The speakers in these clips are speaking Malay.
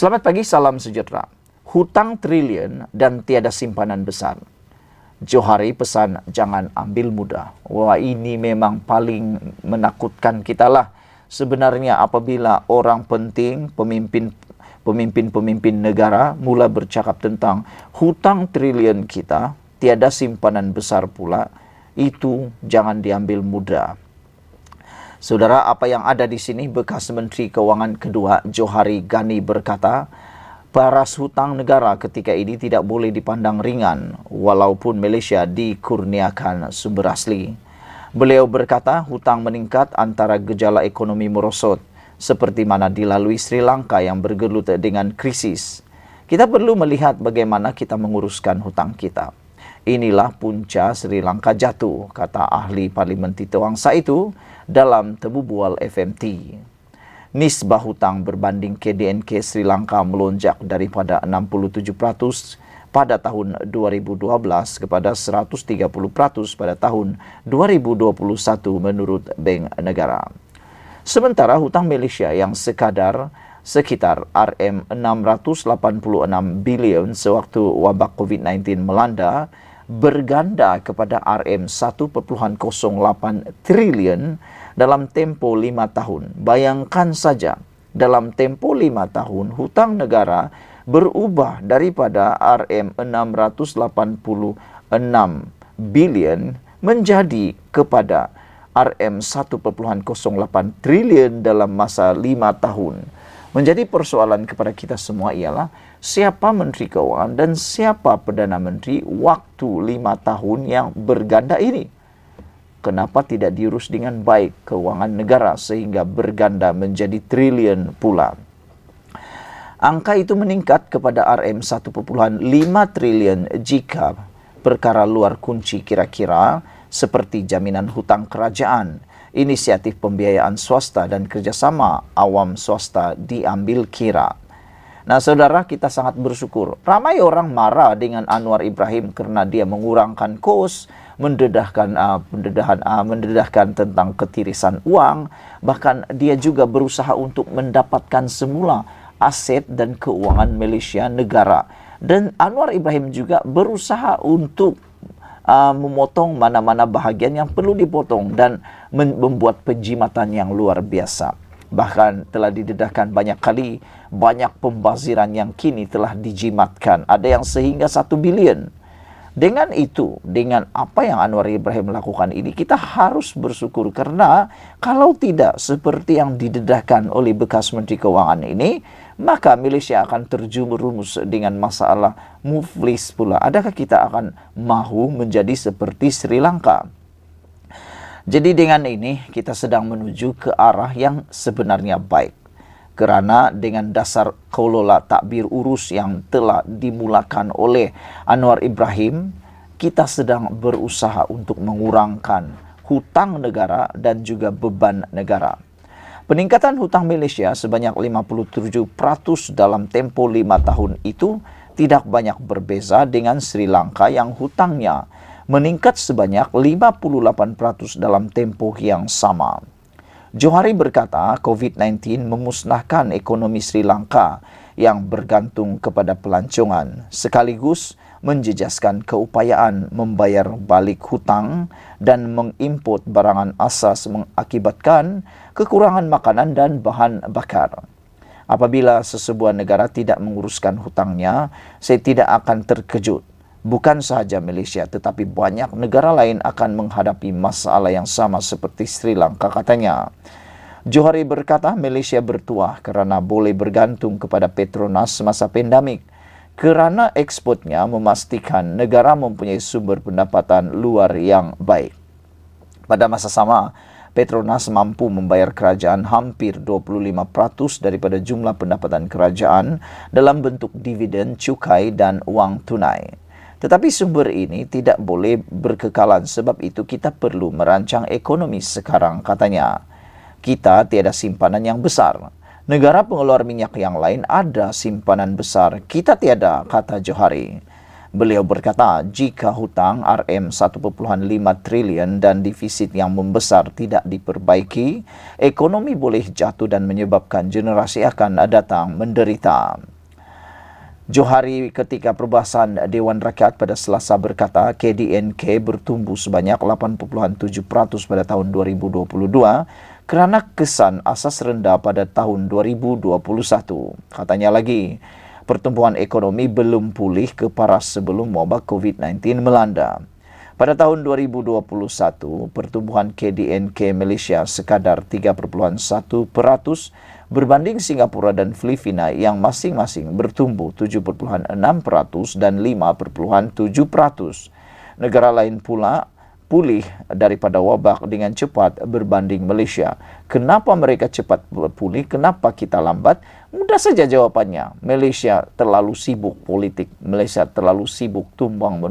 Selamat pagi, salam sejahtera. Hutang triliun dan tiada simpanan besar. Johari pesan jangan ambil mudah. Wah, ini memang paling menakutkan kita lah. Sebenarnya apabila orang penting, pemimpin negara mula bercakap tentang hutang triliun kita, tiada simpanan besar pula, itu jangan diambil mudah. Saudara, apa yang ada di sini, bekas Menteri Keuangan kedua Johari Ghani berkata, baras hutang negara ketika ini tidak boleh dipandang ringan, walaupun Malaysia dikurniakan sumber asli. Beliau berkata, hutang meningkat antara gejala ekonomi merosot, seperti mana dilalui Sri Lanka yang bergelut dengan krisis. Kita perlu melihat bagaimana kita menguruskan hutang kita. Inilah punca Sri Lanka jatuh, kata ahli Parlimen Tito Wangsa itu dalam Temu Bual FMT. Nisbah hutang berbanding KDNK Sri Lanka melonjak daripada 67% pada tahun 2012 kepada 130% pada tahun 2021 menurut Bank Negara. Sementara hutang Malaysia yang sekitar RM686 bilion sewaktu wabak COVID-19 melanda berganda kepada RM1.08 triliun dalam tempo 5 tahun. Bayangkan saja, dalam tempo 5 tahun, hutang negara berubah daripada RM686 bilion menjadi kepada RM1.08 triliun dalam masa 5 tahun. Menjadi persoalan kepada kita semua ialah siapa Menteri Keuangan dan siapa Perdana Menteri waktu 5 tahun yang berganda ini. Kenapa tidak diurus dengan baik keuangan negara sehingga berganda menjadi triliun pula. Angka itu meningkat kepada RM1.5 triliun jika perkara luar kunci kira-kira seperti jaminan hutang kerajaan, inisiatif pembiayaan swasta dan kerjasama awam swasta diambil kira. Nah, saudara, kita sangat bersyukur. Ramai orang marah dengan Anwar Ibrahim karena dia mengurangkan kos, mendedahkan tentang ketirisan uang, bahkan dia juga berusaha untuk mendapatkan semula aset dan keuangan Malaysia negara. Dan Anwar Ibrahim juga berusaha untuk memotong mana-mana bahagian yang perlu dipotong dan membuat penjimatan yang luar biasa. Bahkan telah didedahkan banyak kali, banyak pembaziran yang kini telah dijimatkan. Ada yang sehingga 1 bilion. Dengan itu, dengan apa yang Anwar Ibrahim lakukan ini, kita harus bersyukur. Karena kalau tidak seperti yang didedahkan oleh bekas Menteri Keuangan ini, maka Malaysia akan terjerumus dengan masalah muflis pula. Adakah kita akan mahu menjadi seperti Sri Lanka? Jadi dengan ini kita sedang menuju ke arah yang sebenarnya baik. Kerana dengan dasar kelola takbir urus yang telah dimulakan oleh Anwar Ibrahim, kita sedang berusaha untuk mengurangkan hutang negara dan juga beban negara. Peningkatan hutang Malaysia sebanyak 57% dalam tempo 5 tahun itu tidak banyak berbeza dengan Sri Lanka yang hutangnya meningkat sebanyak 58% dalam tempoh yang sama. Johari berkata, COVID-19 memusnahkan ekonomi Sri Lanka yang bergantung kepada pelancongan, sekaligus menjejaskan keupayaan membayar balik hutang dan mengimport barangan asas mengakibatkan kekurangan makanan dan bahan bakar. Apabila sesebuah negara tidak menguruskan hutangnya, saya tidak akan terkejut. Bukan sahaja Malaysia, tetapi banyak negara lain akan menghadapi masalah yang sama seperti Sri Lanka, katanya. Johari berkata, Malaysia bertuah kerana boleh bergantung kepada Petronas semasa pandemik. Kerana ekspornya memastikan negara mempunyai sumber pendapatan luar yang baik. Pada masa sama, Petronas mampu membayar kerajaan hampir 25% daripada jumlah pendapatan kerajaan dalam bentuk dividen, cukai dan wang tunai. Tetapi sumber ini tidak boleh berkekalan, sebab itu kita perlu merancang ekonomi sekarang, katanya. Kita tiada simpanan yang besar. Negara pengeluar minyak yang lain ada simpanan besar. Kita tiada, kata Johari. Beliau berkata, jika hutang RM1.5 triliun dan defisit yang membesar tidak diperbaiki, ekonomi boleh jatuh dan menyebabkan generasi akan datang menderita. Johari ketika perbahasan Dewan Rakyat pada Selasa berkata KDNK bertumbuh sebanyak 8.7% pada tahun 2022 kerana kesan asas rendah pada tahun 2021. Katanya lagi, pertumbuhan ekonomi belum pulih ke paras sebelum wabak COVID-19 melanda. Pada tahun 2021, pertumbuhan KDNK Malaysia sekadar 3.1% berbanding Singapura dan Filipina yang masing-masing bertumbuh 7.6% dan 5.7%. Negara lain pula pulih daripada wabak dengan cepat berbanding Malaysia. Kenapa mereka cepat pulih? Kenapa kita lambat? Mudah saja jawapannya. Malaysia terlalu sibuk politik. Malaysia terlalu sibuk tumbang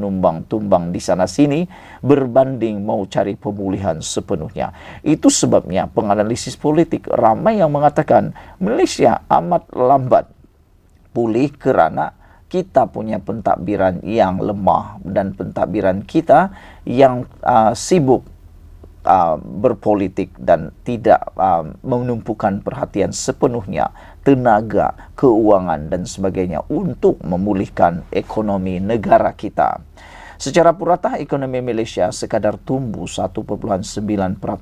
di sana sini berbanding mau cari pemulihan sepenuhnya. Itu sebabnya penganalisis politik ramai yang mengatakan Malaysia amat lambat pulih kerana kita punya pentadbiran yang lemah dan pentadbiran kita yang sibuk berpolitik dan tidak menumpukan perhatian sepenuhnya, tenaga, keuangan dan sebagainya untuk memulihkan ekonomi negara kita. Secara purata, ekonomi Malaysia sekadar tumbuh 1.9%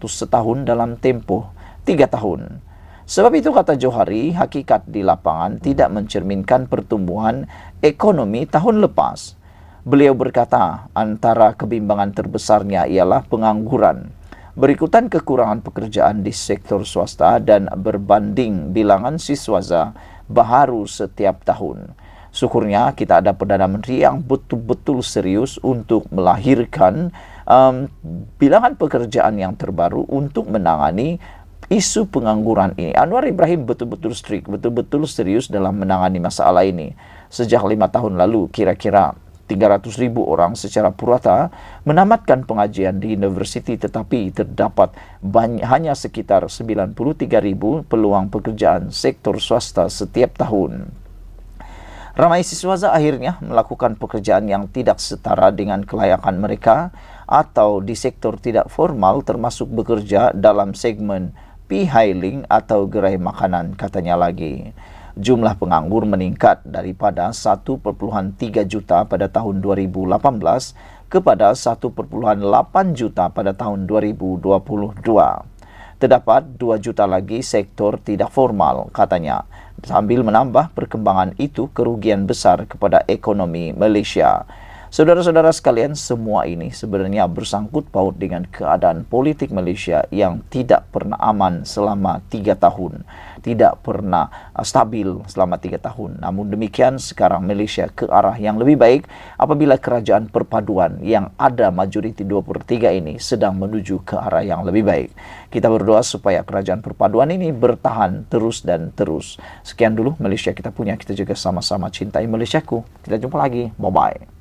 setahun dalam tempoh 3 tahun. Sebab itu kata Johari, hakikat di lapangan tidak mencerminkan pertumbuhan ekonomi tahun lepas. Beliau berkata, antara kebimbangan terbesarnya ialah pengangguran, berikutan kekurangan pekerjaan di sektor swasta dan berbanding bilangan siswaza baharu setiap tahun. Syukurnya kita ada Perdana Menteri yang betul-betul serius untuk melahirkan bilangan pekerjaan yang terbaru untuk menangani isu pengangguran ini. Anwar Ibrahim betul-betul strict, betul-betul serius dalam menangani masalah ini. Sejak 5 tahun lalu, kira-kira 300,000 orang secara purata menamatkan pengajian di universiti, tetapi terdapat hanya sekitar 93,000 peluang pekerjaan sektor swasta setiap tahun. Ramai siswaza akhirnya melakukan pekerjaan yang tidak setara dengan kelayakan mereka atau di sektor tidak formal, termasuk bekerja dalam segmen P-Hailing atau gerai makanan, katanya lagi. Jumlah penganggur meningkat daripada 1.3 juta pada tahun 2018 kepada 1.8 juta pada tahun 2022. Terdapat 2 juta lagi sektor tidak formal, katanya. Sambil menambah perkembangan itu kerugian besar kepada ekonomi Malaysia. Saudara-saudara sekalian, semua ini sebenarnya bersangkut paut dengan keadaan politik Malaysia yang tidak pernah aman selama 3 tahun. Tidak pernah stabil selama 3 tahun. Namun demikian, sekarang Malaysia ke arah yang lebih baik apabila kerajaan perpaduan yang ada majoriti 2/3 ini sedang menuju ke arah yang lebih baik. Kita berdoa supaya kerajaan perpaduan ini bertahan terus dan terus. Sekian dulu Malaysia kita punya. Kita juga sama-sama cintai Malaysiaku. Kita jumpa lagi. Bye-bye.